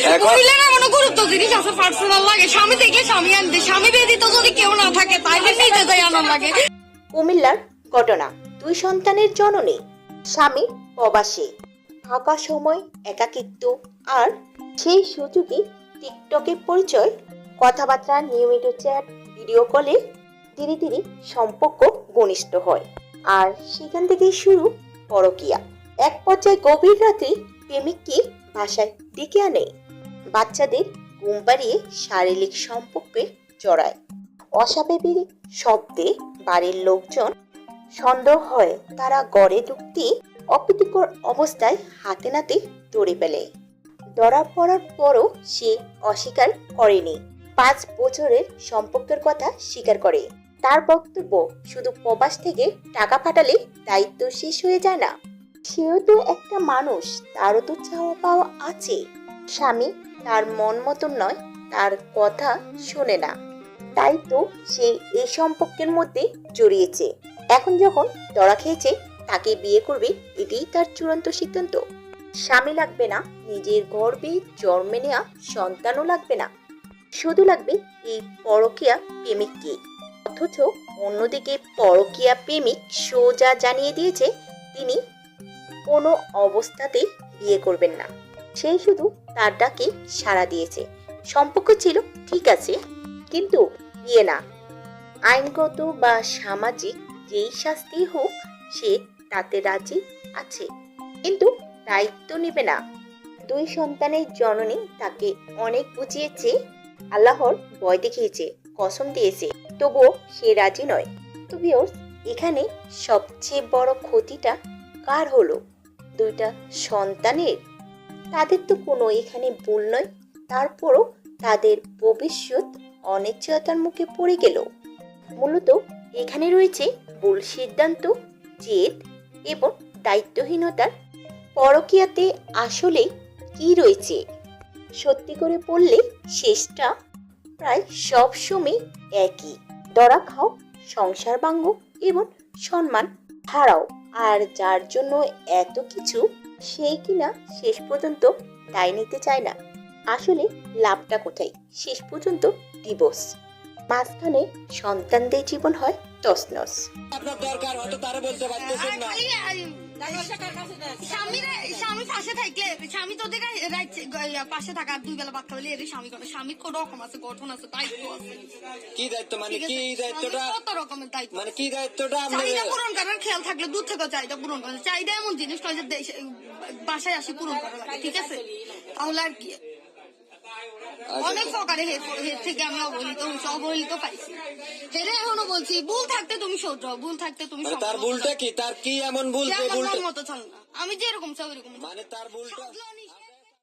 মহিলারা কোনো গুরুত্ব জিনিস আছে পার্সোনাল লাগে, স্বামী থেকে স্বামী আনতে, স্বামী ব্যতীত যদি কেউ না থাকে তাইলে নিজে যাই আনার লাগে। কুমিল্লার ঘটনা, 2 সন্তানের জননী, স্বামী প্রবাসী, ফাঁকা সময়, একাকিত্ব আর সেই সুযোগে টিকটকে পরিচয়, কথাবার্তা, নিয়মিত চ্যাট, ভিডিও কলে ধীরে ধীরে সম্পর্ক ঘনিষ্ঠ হয়। আর সেখান থেকেই শুরু পরকীয়া। এক পর্যায়ে গভীর রাতে প্রেমিককে বাসায় ডেকে আনে, বাচ্চাদের ঘুম পাড়িয়ে শারীরিক সম্পর্কে জড়ায়। অস্বাভাবিক শব্দে বাড়ির লোকজন সন্দেহ হয় তারা গড়ে ঢুকতে অপ্রীতিকর অবস্থায় হাতে নাতে ধরে ফেলে। ধরা পড়ার পরও সে অস্বীকার করেনি, 5 বছরের সম্পর্কের কথা স্বীকার করে। তার বক্তব্য, শুধু প্রবাস থেকে টাকা পাঠালে দায়িত্ব শেষ হয়ে যায় না, সেও তো একটা মানুষ, তারও তো চাওয়া পাওয়া আছে। স্বামী তার মন মতন নয়, তার কথা শোনে না, তাই তো সে এই সম্পর্কের মধ্যে জড়িয়েছে। এখন যখন ধরা খেয়েছে তাকে বিয়ে করবে, এটাই তার চূড়ান্ত সিদ্ধান্ত। স্বামী লাগবে না, নিজের গর্ভে জন্মে নেওয়া সন্তানও লাগবে না, শুধু লাগবে এই পরকীয়া প্রেমিককে। অথচ অন্যদিকে পরকীয়া প্রেমিক সোজা জানিয়ে দিয়েছে তিনি কোনো অবস্থাতেই বিয়ে করবেন না। সেই শুধু তার ডাকে সাড়া দিয়েছে। সম্পর্ক ছিল ঠিক আছে, কিন্তু বিয়ে না। আইনগত বা সামাজিক যেই শাস্তি হোক সে তাতে রাজি আছে, কিন্তু দায়িত্ব নেবে না। 2 সন্তানের জননী তাকে অনেক বুঝিয়েছে, আল্লাহর ভয় দেখিয়েছে, কসম দিয়েছে, তবুও সে রাজি নয়। তো ভিউয়ার্স, এখানে সবচেয়ে বড় ক্ষতিটা কার হলো? 2টা সন্তানের। তাদের তো কোনো এখানে ভুল নয়, তারপরও তাদের ভবিষ্যৎ অনিশ্চয়তার মুখে পড়ে গেল। মূলত এখানে রয়েছে ভুল সিদ্ধান্ত, জেদ এবং দায়িত্বহীনতার। পরকীয়াতে আসলে কি রয়েছে সত্যি করে বললে শেষটা প্রায় সব সময় একই। ধরা খাও, সংসার ভাঙো এবং সম্মান হারাও। আর যার জন্য এত কিছু, সেই কিনা শেষ পর্যন্ত দায় নিতে চায় না। আসলে লাভটা কোথায়? শেষ পর্যন্ত ডিভোর্স, মাঝখানে সন্তানদের জীবন হয় তছনছ। আপনার দরকার হয়তো তারা বলতে পারতেছেন না। স্বামী পাশে থাকলে, স্বামী তোদের পাশে থাকা 2 বেলা ভাত খাওয়ালে এর স্বামী করে, স্বামীর কোনো রকম আছে, গঠন আছে, দায়িত্ব আছে। কি দায়িত্ব মানে কি দায়িত্বটা? কত রকমের দায়িত্ব মানে কি দায়িত্বটা? চাহিদা পূরণ করার খেয়াল থাকলে দূর থেকে চাহিদা পূরণ করা। চাহিদা এমন জিনিস নয় যে বাসায় আসি পূরণ করা লাগে, ঠিক আছে? তাহলে আর কি অনেক প্রকারে হের থেকে আমি অবহেলিত পাইছি। হেরে এখনো বলছি, ভুল থাকতে তুমি শোধ, ভুল থাকতে তুমি তার ভুলটা কি? তার কি এমন ভুল? মতো চল না, আমি যেরকম চাই ওইরকম। মানে তার ভুলটা